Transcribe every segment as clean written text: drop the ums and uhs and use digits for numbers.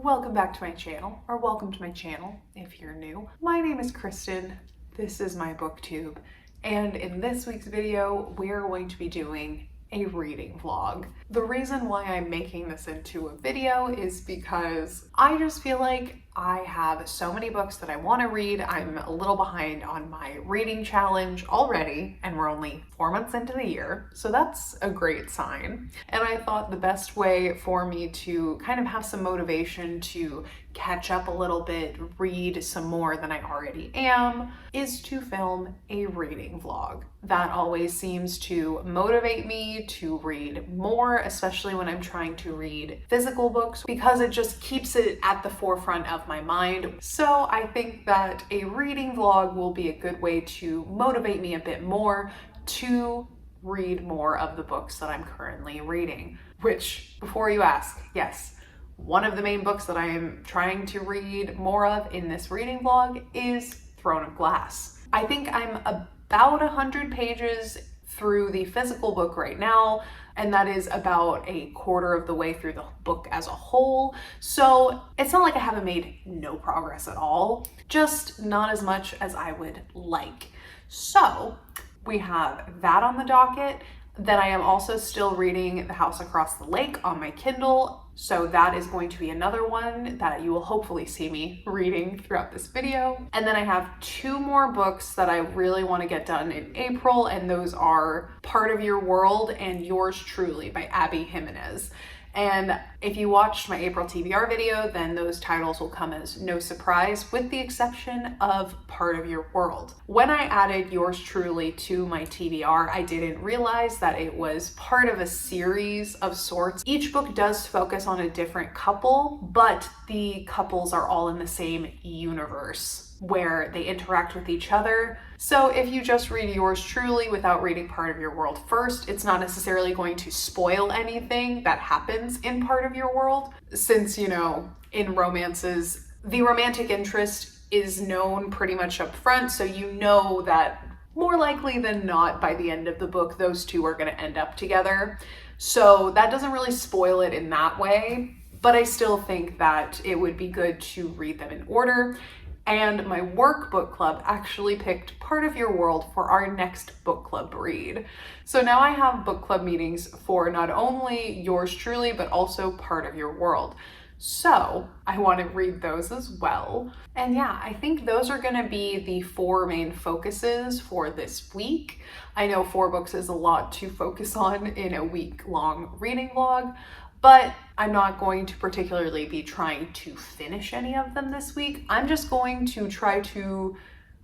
Welcome back to my channel, or welcome to my channel if you're new. My name is Kristen, this is my booktube, and in this week's video, we're going to be doing a reading vlog. The reason why I'm making this into a video is because I just feel like I have so many books that I want to read. I'm a little behind on my reading challenge already, and we're only 4 months into the year, so that's a great sign. And I thought the best way for me to kind of have some motivation to catch up a little bit, read some more than I already am, is to film a reading vlog. That always seems to motivate me to read more, especially when I'm trying to read physical books, because it just keeps it at the forefront of my mind. So I think that a reading vlog will be a good way to motivate me a bit more to read more of the books that I'm currently reading. Which, before you ask, yes, one of the main books that I am trying to read more of in this reading vlog is Throne of Glass. I think I'm about 100 pages through the physical book right now, and that is about a quarter of the way through the book as a whole. So it's not like I haven't made no progress at all, just not as much as I would like. So we have that on the docket. Then I am also still reading The House Across the Lake on my Kindle. So that is going to be another one that you will hopefully see me reading throughout this video. And then I have 2 more books that I really want to get done in April, and those are Part of Your World and Yours Truly by Abby Jimenez. And if you watched my April TBR video, then those titles will come as no surprise, with the exception of Part of Your World. When I added Yours Truly to my TBR, I didn't realize that it was part of a series of sorts. Each book does focus on a different couple, but the couples are all in the same universe where they interact with each other. So if you just read Yours Truly without reading Part of Your World first, it's not necessarily going to spoil anything that happens in Part of Your World, since, you know, in romances, the romantic interest is known pretty much up front, so you know that more likely than not, by the end of the book, those two are going to end up together. So that doesn't really spoil it in that way, but I still think that it would be good to read them in order. And my work book club actually picked Part of Your World for our next book club read. So now I have book club meetings for not only Yours Truly, but also Part of Your World. So I want to read those as well. And yeah, I think those are going to be the 4 main focuses for this week. I know 4 books is a lot to focus on in a week-long reading vlog, but I'm not going to particularly be trying to finish any of them this week. I'm just going to try to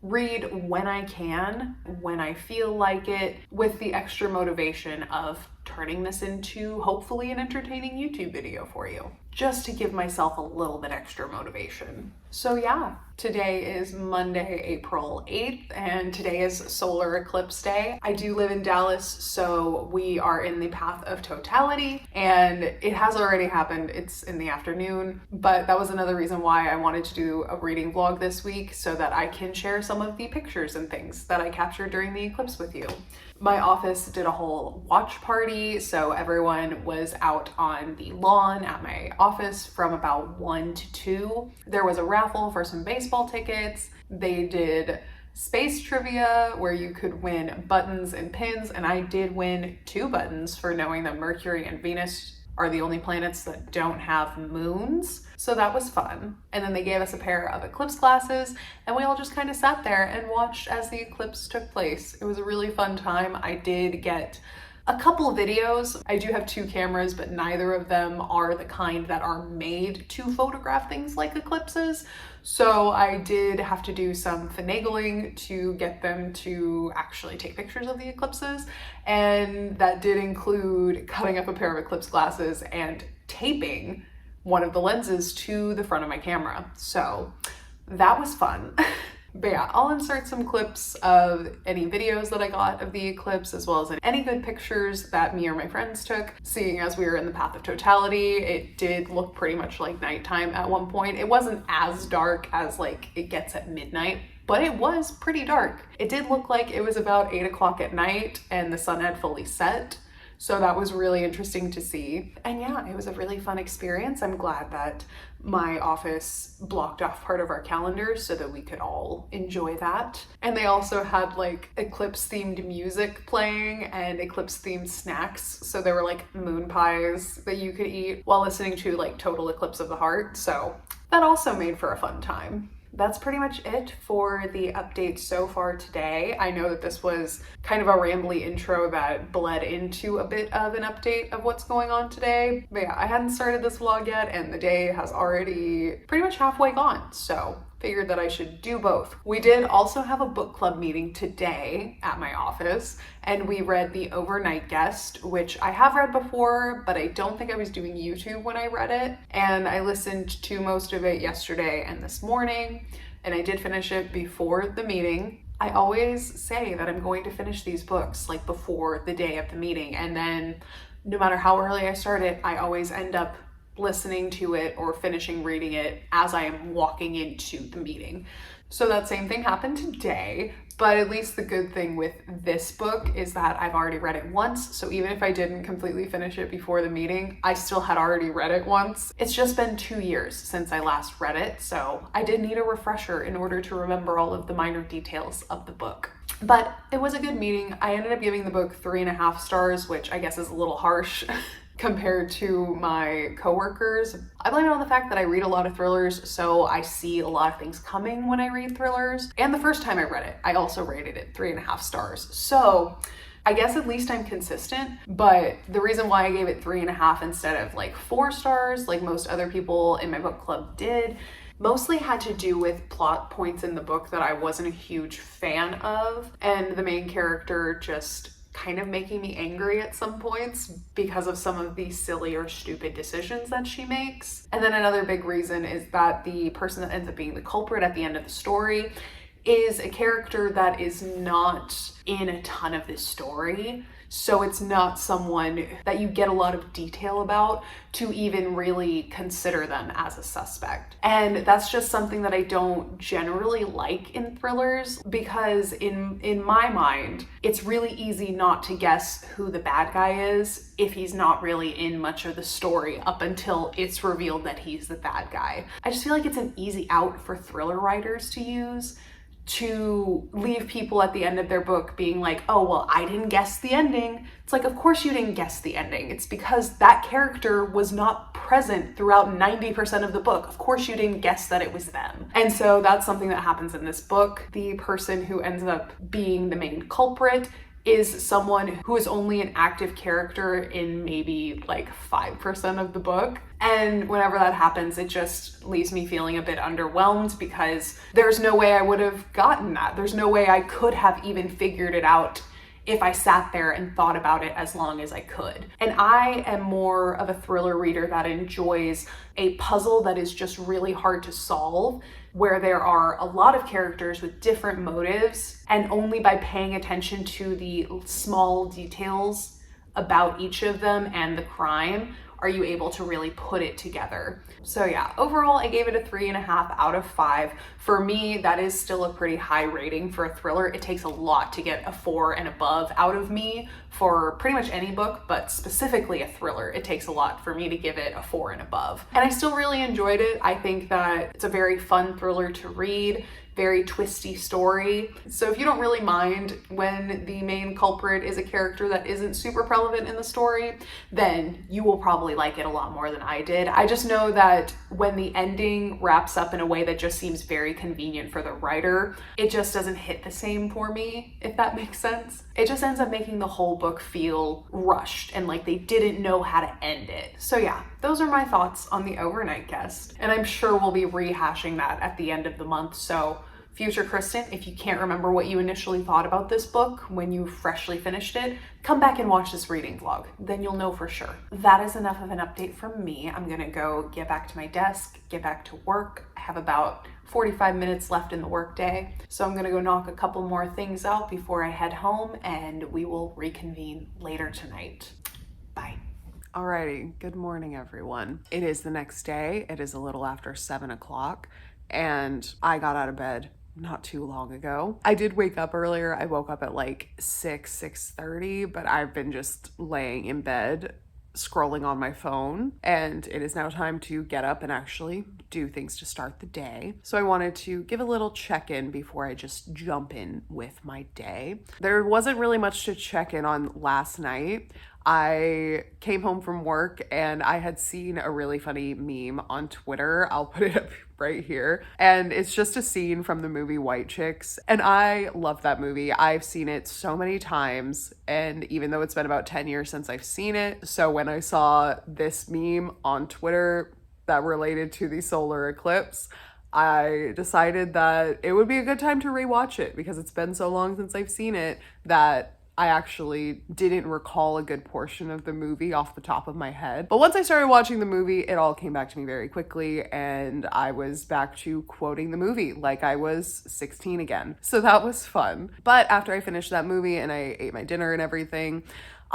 read when I can, when I feel like it, with the extra motivation of turning this into hopefully an entertaining YouTube video for you, just to give myself a little bit extra motivation. So yeah, today is Monday, April 8th, and today is solar eclipse day. I do live in Dallas, so we are in the path of totality, and it has already happened. It's in the afternoon, but that was another reason why I wanted to do a reading vlog this week, so that I can share some of the pictures and things that I captured during the eclipse with you. My office did a whole watch party, so everyone was out on the lawn at my office from about 1 to 2. There was a raffle for some baseball tickets. They did space trivia where you could win buttons and pins, and I did win 2 buttons for knowing that Mercury and Venus are the only planets that don't have moons. So that was fun. And then they gave us a pair of eclipse glasses, and we all just kind of sat there and watched as the eclipse took place. It was a really fun time. I did get a couple videos. I do have 2 cameras, but neither of them are the kind that are made to photograph things like eclipses. So I did have to do some finagling to get them to actually take pictures of the eclipses. And that did include cutting up a pair of eclipse glasses and taping one of the lenses to the front of my camera. So that was fun. But yeah, I'll insert some clips of any videos that I got of the eclipse, as well as any good pictures that me or my friends took. Seeing as we were in the path of totality, it did look pretty much like nighttime at one point. It wasn't as dark as like it gets at midnight, but it was pretty dark. It did look like it was about 8 o'clock at night and the sun had fully set. So that was really interesting to see. And yeah, it was a really fun experience. I'm glad that my office blocked off part of our calendars so that we could all enjoy that. And they also had like eclipse themed music playing and eclipse themed snacks. So there were like moon pies that you could eat while listening to like Total Eclipse of the Heart. So that also made for a fun time. That's pretty much it for the update so far today. I know that this was kind of a rambly intro that bled into a bit of an update of what's going on today. But yeah, I hadn't started this vlog yet and the day has already pretty much halfway gone. So figured that I should do both. We did also have a book club meeting today at my office, and we read The Overnight Guest, which I have read before, but I don't think I was doing YouTube when I read it. And I listened to most of it yesterday and this morning, and I did finish it before the meeting. I always say that I'm going to finish these books like before the day of the meeting, and then no matter how early I start it, I always end up listening to it or finishing reading it as I am walking into the meeting. So that same thing happened today, but at least the good thing with this book is that I've already read it once. So even if I didn't completely finish it before the meeting, I still had already read it once. It's just been 2 years since I last read it, so I did need a refresher in order to remember all of the minor details of the book. But it was a good meeting. I ended up giving the book 3.5 stars, which I guess is a little harsh compared to my coworkers. I blame it on the fact that I read a lot of thrillers, so I see a lot of things coming when I read thrillers. And the first time I read it, I also rated it 3.5 stars. So I guess at least I'm consistent, but the reason why I gave it 3.5 instead of like 4 stars, like most other people in my book club did, mostly had to do with plot points in the book that I wasn't a huge fan of, and the main character just kind of making me angry at some points because of some of the silly or stupid decisions that she makes. And then another big reason is that the person that ends up being the culprit at the end of the story is a character that is not in a ton of this story. So it's not someone that you get a lot of detail about to even really consider them as a suspect. And that's just something that I don't generally like in thrillers, because in my mind, it's really easy not to guess who the bad guy is if he's not really in much of the story up until it's revealed that he's the bad guy. I just feel like it's an easy out for thriller writers to use, to leave people at the end of their book being like, oh, well, I didn't guess the ending. It's like, of course you didn't guess the ending. It's because that character was not present throughout 90% of the book. Of course you didn't guess that it was them. And so that's something that happens in this book. The person who ends up being the main culprit is someone who is only an active character in maybe like 5% of the book. And whenever that happens, it just leaves me feeling a bit underwhelmed, because there's no way I would have gotten that. There's no way I could have even figured it out if I sat there and thought about it as long as I could. And I am more of a thriller reader that enjoys a puzzle that is just really hard to solve, where there are a lot of characters with different motives, and only by paying attention to the small details about each of them and the crime are you able to really put it together. So yeah, overall I gave it a 3.5 out of 5. For me, that is still a pretty high rating for a thriller. It takes a lot to get a 4 and above out of me for pretty much any book, but specifically a thriller. It takes a lot for me to give it a 4 and above. And I still really enjoyed it. I think that it's a very fun thriller to read. Very twisty story. So if you don't really mind when the main culprit is a character that isn't super relevant in the story, then you will probably like it a lot more than I did. I just know that when the ending wraps up in a way that just seems very convenient for the writer, it just doesn't hit the same for me, if that makes sense. It just ends up making the whole book feel rushed and like they didn't know how to end it. So yeah, those are my thoughts on The Overnight Guest. And I'm sure we'll be rehashing that at the end of the month. So future Kristen, if you can't remember what you initially thought about this book when you freshly finished it, come back and watch this reading vlog. Then you'll know for sure. That is enough of an update from me. I'm gonna go get back to my desk, get back to work. I have about 45 minutes left in the workday. So I'm gonna go knock a couple more things out before I head home, and we will reconvene later tonight. Bye. Alrighty, good morning everyone. It is the next day. It is a little after 7 o'clock and I got out of bed not too long ago. I did wake up earlier. I woke up at like 6:30, but I've been just laying in bed scrolling on my phone, and it is now time to get up and actually do things to start the day. So I wanted to give a little check-in before I just jump in with my day. There wasn't really much to check in on last night. I came home from work and I had seen a really funny meme on Twitter. I'll put it up right here. And it's just a scene from the movie White Chicks. And I love that movie. I've seen it so many times. And even though it's been about 10 years since I've seen it, so when I saw this meme on Twitter that related to the solar eclipse, I decided that it would be a good time to rewatch it because it's been so long since I've seen it that I actually didn't recall a good portion of the movie off the top of my head. But once I started watching the movie, it all came back to me very quickly, and I was back to quoting the movie like I was 16 again. So that was fun. But after I finished that movie and I ate my dinner and everything,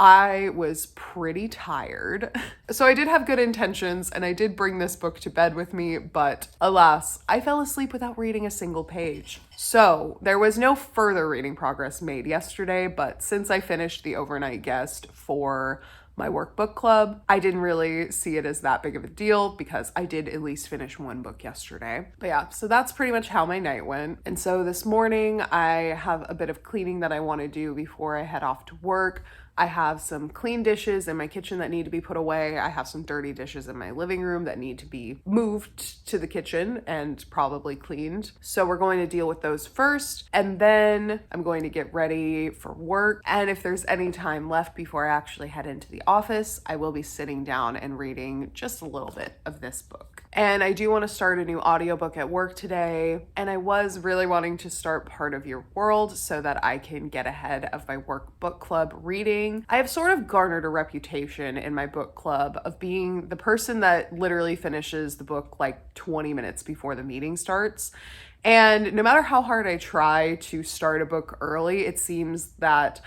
I was pretty tired. So I did have good intentions and I did bring this book to bed with me, but alas, I fell asleep without reading a single page. So there was no further reading progress made yesterday, but since I finished the overnight guest for my workbook club, I didn't really see it as that big of a deal because I did at least finish one book yesterday. But yeah, so that's pretty much how my night went. And so this morning I have a bit of cleaning that I want to do before I head off to work. I have some clean dishes in my kitchen that need to be put away. I have some dirty dishes in my living room that need to be moved to the kitchen and probably cleaned. So we're going to deal with those first, and then I'm going to get ready for work. And if there's any time left before I actually head into the office, I will be sitting down and reading just a little bit of this book. And I do want to start a new audiobook at work today. And I was really wanting to start Part of Your World so that I can get ahead of my work book club reading. I have sort of garnered a reputation in my book club of being the person that literally finishes the book like 20 minutes before the meeting starts. And no matter how hard I try to start a book early, it seems that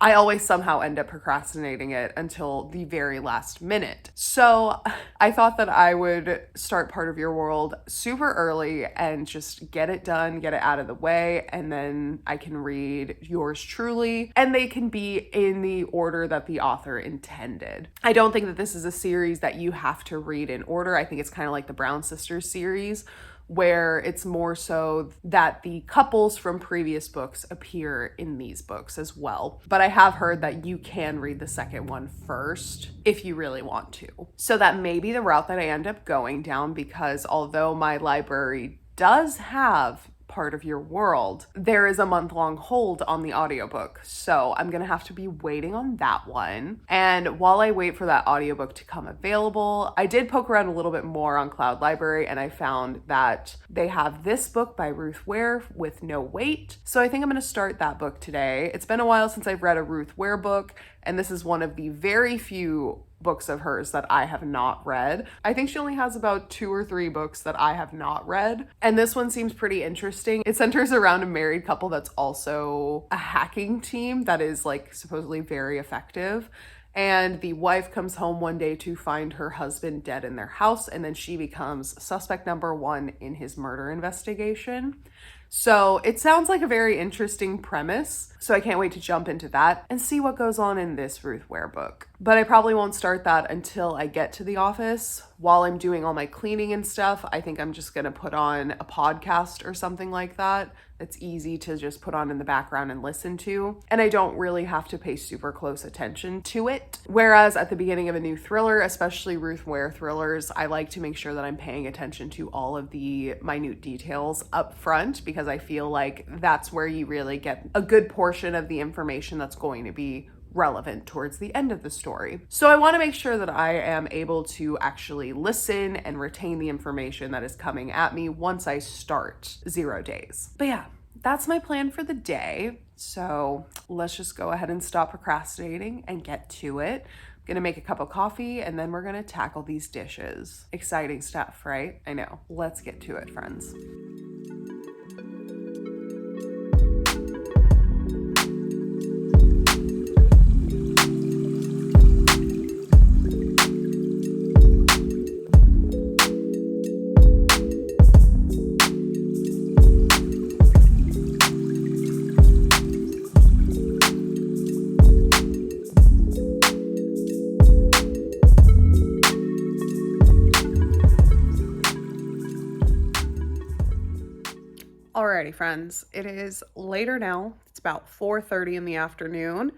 I always somehow end up procrastinating it until the very last minute. So I thought that I would start Part of Your World super early and just get it done, get it out of the way, and then I can read Yours Truly, and they can be in the order that the author intended. I don't think that this is a series that you have to read in order. I think it's kind of like the Brown Sisters series, where it's more so that the couples from previous books appear in these books as well. But I have heard that you can read the second one first if you really want to. So that may be the route that I end up going down, because although my library does have Part of Your World, there is a month-long hold on the audiobook. So I'm gonna have to be waiting on that one. And while I wait for that audiobook to come available, I did poke around a little bit more on Cloud Library, and I found that they have this book by Ruth Ware with No Wait. So I think I'm gonna start that book today. It's been a while since I've read a Ruth Ware book, and this is one of the very few books of hers that I have not read. I think she only has about 2 or 3 books that I have not read. And this one seems pretty interesting. It centers around a married couple that's also a hacking team that is like supposedly very effective. And the wife comes home one day to find her husband dead in their house, and then she becomes suspect number 1 in his murder investigation. So it sounds like a very interesting premise. So I can't wait to jump into that and see what goes on in this Ruth Ware book. But I probably won't start that until I get to the office. While I'm doing all my cleaning and stuff, I think I'm just gonna put on a podcast or something like that. That's easy to just put on in the background and listen to. And I don't really have to pay super close attention to it. Whereas at the beginning of a new thriller, especially Ruth Ware thrillers, I like to make sure that I'm paying attention to all of the minute details up front, because I feel like that's where you really get a good portion of the information that's going to be relevant towards the end of the story. So I want to make sure that I am able to actually listen and retain the information that is coming at me once I start 0 days. But yeah, that's my plan for the day. So let's just go ahead and stop procrastinating and get to it. I'm gonna make a cup of coffee and then we're gonna tackle these dishes. Exciting stuff, right? I know. Let's get to it, friends. Alrighty, friends, it is later now. It's about 4:30 in the afternoon,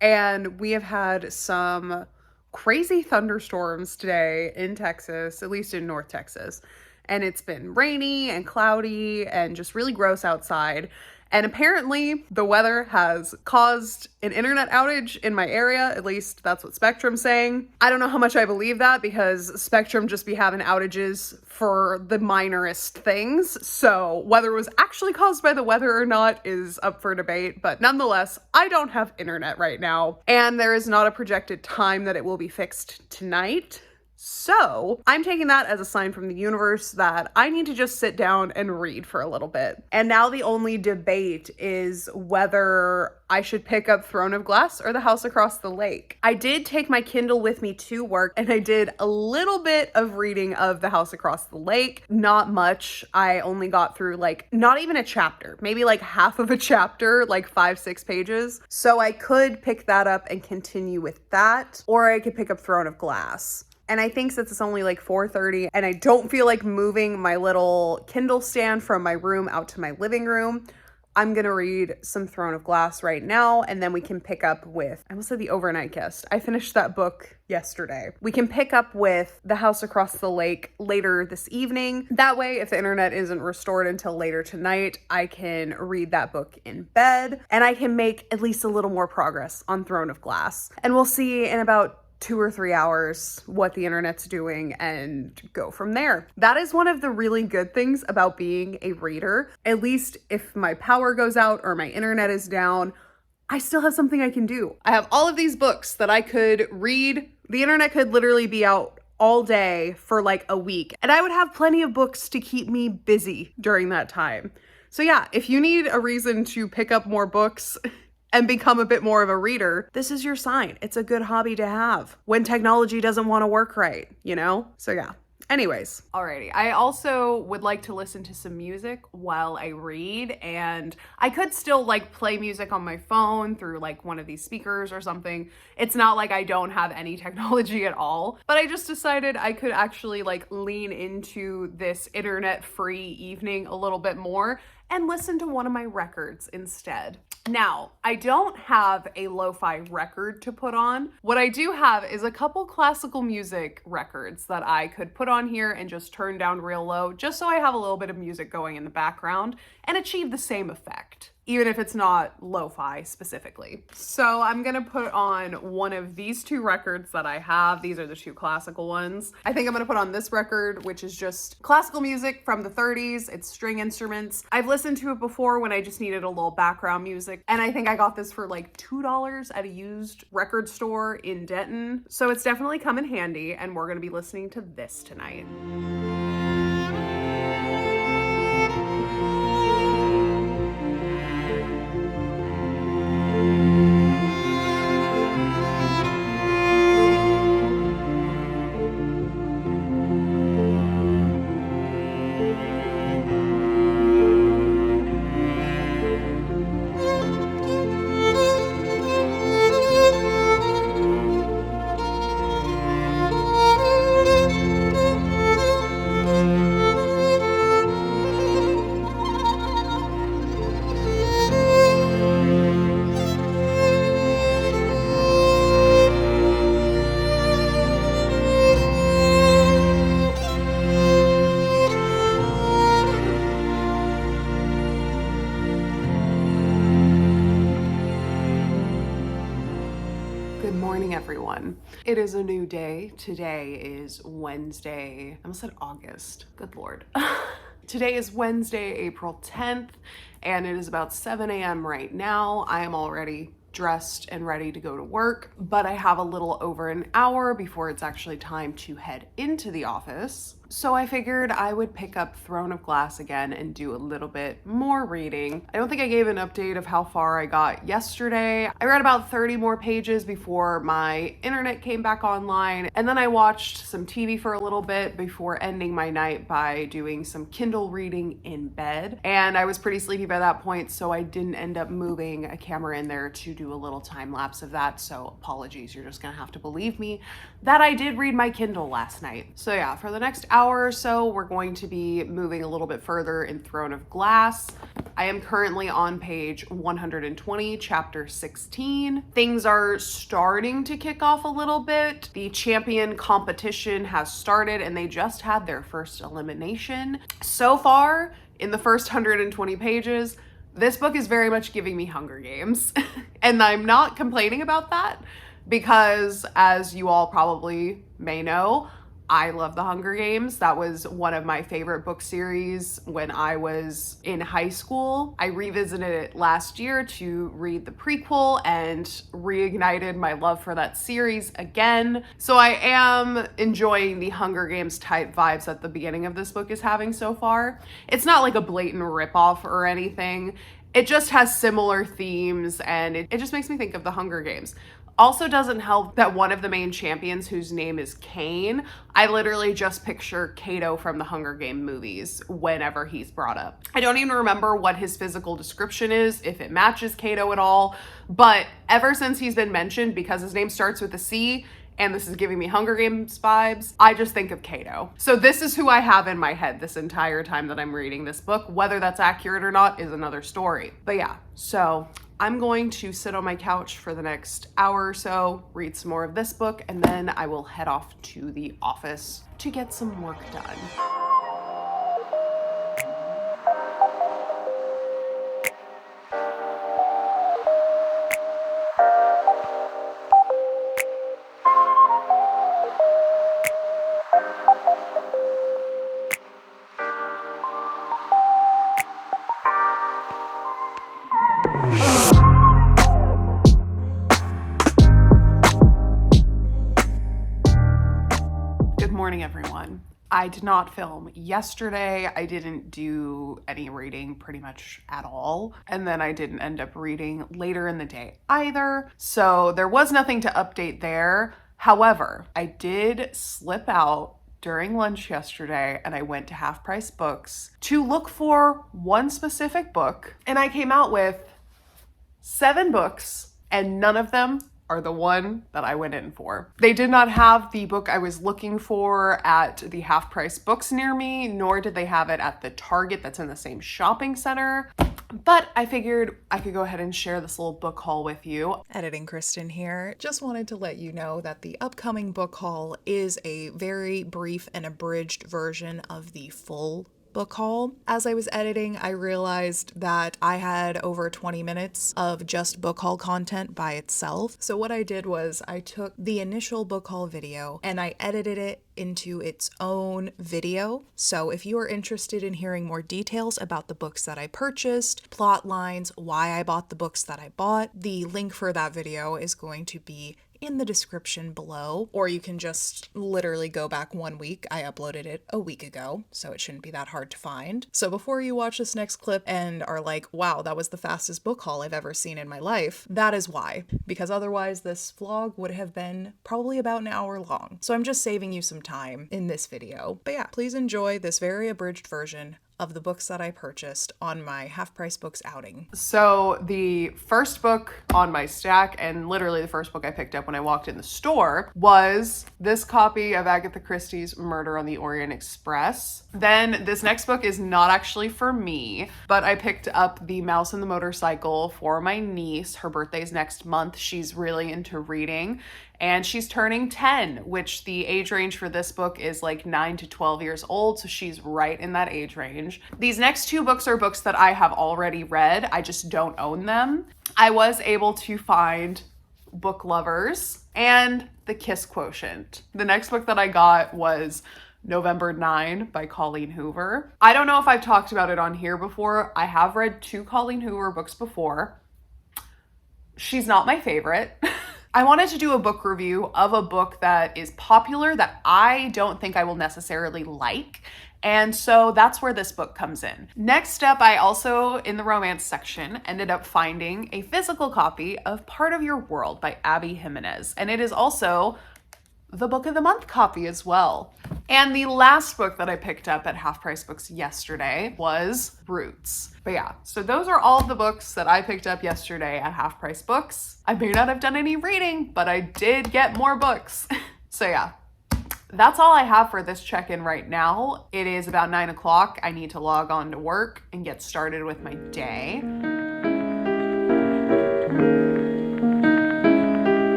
and we have had some crazy thunderstorms today in Texas, at least in North Texas. And it's been rainy and cloudy and just really gross outside. And apparently the weather has caused an internet outage in my area. At least that's what Spectrum's saying. I don't know how much I believe that because Spectrum just be having outages for the minorest things. So whether it was actually caused by the weather or not is up for debate. But nonetheless, I don't have internet right now. And there is not a projected time that it will be fixed tonight. So I'm taking that as a sign from the universe that I need to just sit down and read for a little bit. And now the only debate is whether I should pick up Throne of Glass or The House Across the Lake. I did take my Kindle with me to work and I did a little bit of reading of The House Across the Lake. Not much. I only got through not even a chapter, maybe half of a chapter, 5-6 pages. So I could pick that up and continue with that, or I could pick up Throne of Glass. And I think since it's only 4:30 and I don't feel like moving my little Kindle stand from my room out to my living room, I'm gonna read some Throne of Glass right now, and then we can pick up with, I almost said The Overnight Guest. I finished that book yesterday. We can pick up with The House Across the Lake later this evening. That way, if the internet isn't restored until later tonight, I can read that book in bed, and I can make at least a little more progress on Throne of Glass. And we'll see in about 2 or 3 hours what the internet's doing and go from there. That is one of the really good things about being a reader. At least if my power goes out or my internet is down, I still have something I can do. I have all of these books that I could read. The internet could literally be out all day for a week, and I would have plenty of books to keep me busy during that time. So yeah, if you need a reason to pick up more books and become a bit more of a reader, this is your sign. It's a good hobby to have when technology doesn't want to work right, So yeah. Anyways, alrighty. I also would like to listen to some music while I read, and I could still play music on my phone through one of these speakers or something. It's not like I don't have any technology at all, but I just decided I could actually lean into this internet-free evening a little bit more and listen to one of my records instead. Now, I don't have a lo-fi record to put on. What I do have is a couple classical music records that I could put on here and just turn down real low, just so I have a little bit of music going in the background and achieve the same effect, even if it's not lo-fi specifically. So I'm gonna put on one of these two records that I have. These are the two classical ones. I think I'm gonna put on this record, which is just classical music from the 30s. It's string instruments. I've listened to it before when I just needed a little background music, and I think I got this for $2 at a used record store in Denton. So it's definitely come in handy, and we're gonna be listening to this tonight. Everyone. It is a new day. Today is Wednesday. I almost said August. Good Lord. Today is Wednesday, April 10th, and it is about 7 a.m. right now. I am already dressed and ready to go to work, but I have a little over an hour before it's actually time to head into the office. So I figured I would pick up Throne of Glass again and do a little bit more reading. I don't think I gave an update of how far I got yesterday. I read about 30 more pages before my internet came back online, and then I watched some TV for a little bit before ending my night by doing some Kindle reading in bed. And I was pretty sleepy by that point, so I didn't end up moving a camera in there to do a little time lapse of that. So apologies, you're just gonna have to believe me that I did read my Kindle last night. So yeah, for the next hour hour or so, we're going to be moving a little bit further in Throne of Glass. I am currently on page 120, chapter 16. Things are starting to kick off a little bit. The champion competition has started and they just had their first elimination. So far, in the first 120 pages, this book is very much giving me Hunger Games. And I'm not complaining about that because, as you all probably may know, I love the Hunger Games. That was one of my favorite book series when I was in high school. I revisited it last year to read the prequel and reignited my love for that series again. So I am enjoying the Hunger Games type vibes that the beginning of this book is having so far. It's not like a blatant ripoff or anything. It just has similar themes and it just makes me think of the Hunger Games. Also doesn't help that one of the main champions, whose name is Cain, I literally just picture Cato from the Hunger Game movies whenever he's brought up. I don't even remember what his physical description is, if it matches Cato at all, but ever since he's been mentioned, because his name starts with a C, and this is giving me Hunger Games vibes, I just think of Cato. So this is who I have in my head this entire time that I'm reading this book. Whether that's accurate or not is another story. But yeah, so I'm going to sit on my couch for the next hour or so, read some more of this book, and then I will head off to the office to get some work done. Everyone. I did not film yesterday. I didn't do any reading pretty much at all. And then I didn't end up reading later in the day either. So there was nothing to update there. However, I did slip out during lunch yesterday and I went to Half Price Books to look for one specific book. And I came out with 7 books and none of them are the one that I went in for. They did not have the book I was looking for at the Half Price Books near me, nor did they have it at the Target that's in the same shopping center. But I figured I could go ahead and share this little book haul with you. Editing Kristen here. Just wanted to let you know that the upcoming book haul is a very brief and abridged version of the full book haul. As I was editing, I realized that I had over 20 minutes of just book haul content by itself. So what I did was I took the initial book haul video and I edited it into its own video. So if you are interested in hearing more details about the books that I purchased, plot lines, why I bought the books that I bought, the link for that video is going to be in the description below, or you can just literally go back 1 week. I uploaded it a week ago, so it shouldn't be that hard to find. So before you watch this next clip and are like, wow, that was the fastest book haul I've ever seen in my life, that is why, because otherwise this vlog would have been probably about an hour long. So I'm just saving you some time in this video. But yeah, please enjoy this very abridged version of the books that I purchased on my Half Price Books outing. So the first book on my stack, and literally the first book I picked up when I walked in the store, was this copy of Agatha Christie's Murder on the Orient Express. Then this next book is not actually for me, but I picked up The Mouse and the Motorcycle for my niece. Her birthday's next month. She's really into reading. And she's turning 10, which the age range for this book is like 9 to 12 years old. So she's right in that age range. These next 2 books are books that I have already read. I just don't own them. I was able to find Book Lovers and The Kiss Quotient. The next book that I got was November 9 by Colleen Hoover. I don't know if I've talked about it on here before. I have read 2 Colleen Hoover books before. She's not my favorite. I wanted to do a book review of a book that is popular that I don't think I will necessarily like. And so that's where this book comes in. Next up, I also, in the romance section, ended up finding a physical copy of Part of Your World by Abby Jimenez. And it is also the book of the month copy as well. And the last book that I picked up at Half Price Books yesterday was Roots. But yeah, so those are all of the books that I picked up yesterday at Half Price Books. I may not have done any reading, but I did get more books. So yeah, that's all I have for this check-in right now. It is about 9 o'clock. I need to log on to work and get started with my day.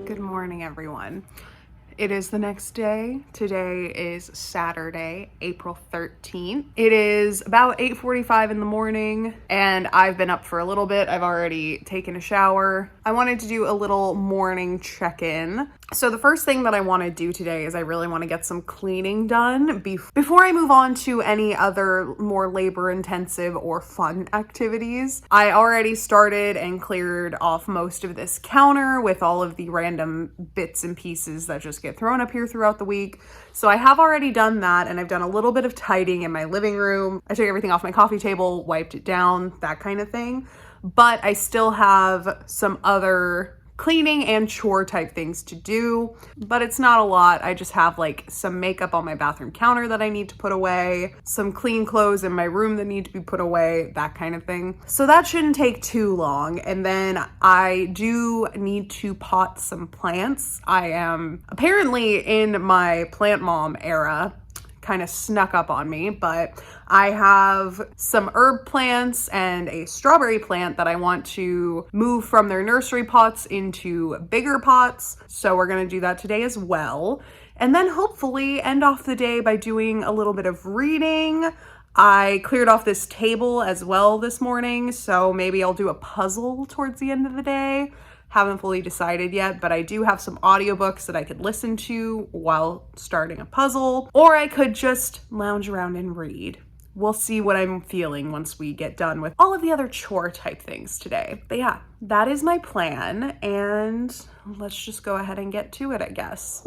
Good morning, everyone. It is the next day. Today is Saturday, April 13th. It is about 8:45 in the morning and I've been up for a little bit. I've already taken a shower. I wanted to do a little morning check-in. So the first thing that I want to do today is I really want to get some cleaning done before I move on to any other more labor-intensive or fun activities. I already started and cleared off most of this counter with all of the random bits and pieces that just get thrown up here throughout the week. So I have already done that, and I've done a little bit of tidying in my living room. I took everything off my coffee table, wiped it down, that kind of thing. But I still have some other cleaning and chore type things to do, but it's not a lot. I just have like some makeup on my bathroom counter that I need to put away, some clean clothes in my room that need to be put away, that kind of thing. So that shouldn't take too long. And then I do need to pot some plants. I am apparently in my plant mom era, kind of snuck up on me, but I have some herb plants and a strawberry plant that I want to move from their nursery pots into bigger pots. So we're going to do that today as well. And then hopefully end off the day by doing a little bit of reading. I cleared off this table as well this morning, so maybe I'll do a puzzle towards the end of the day. Haven't fully decided yet, but I do have some audiobooks that I could listen to while starting a puzzle, or I could just lounge around and read. We'll see what I'm feeling once we get done with all of the other chore type things today. But yeah, that is my plan, and let's just go ahead and get to it, I guess.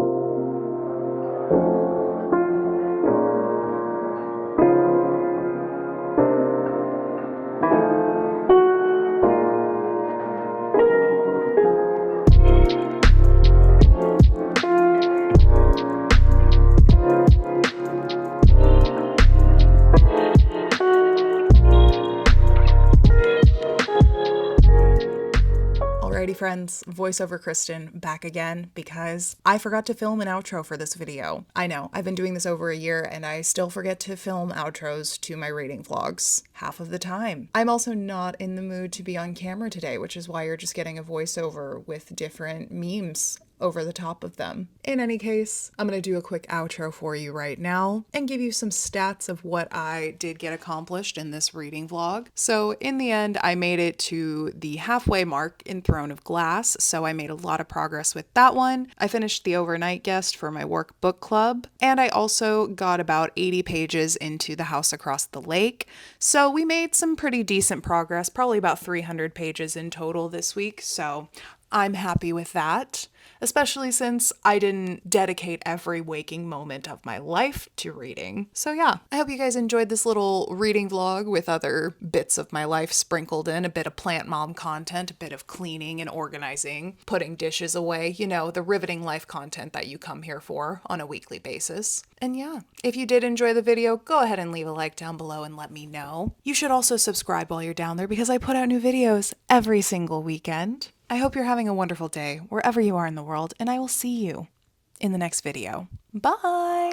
Alrighty friends, voiceover Kristen back again because I forgot to film an outro for this video. I know, I've been doing this over a year and I still forget to film outros to my reading vlogs half of the time. I'm also not in the mood to be on camera today, which is why you're just getting a voiceover with different memes over the top of them. In any case, I'm gonna do a quick outro for you right now and give you some stats of what I did get accomplished in this reading vlog. So in the end, I made it to the halfway mark in Throne of Glass, so I made a lot of progress with that one. I finished The Overnight Guest for my work book club, and I also got about 80 pages into The House Across the Lake, so we made some pretty decent progress, probably about 300 pages in total this week, so I'm happy with that, especially since I didn't dedicate every waking moment of my life to reading. So yeah, I hope you guys enjoyed this little reading vlog with other bits of my life sprinkled in, a bit of plant mom content, a bit of cleaning and organizing, putting dishes away, you know, the riveting life content that you come here for on a weekly basis. And yeah, if you did enjoy the video, go ahead and leave a like down below and let me know. You should also subscribe while you're down there because I put out new videos every single weekend. I hope you're having a wonderful day wherever you are in the world, and I will see you in the next video. Bye!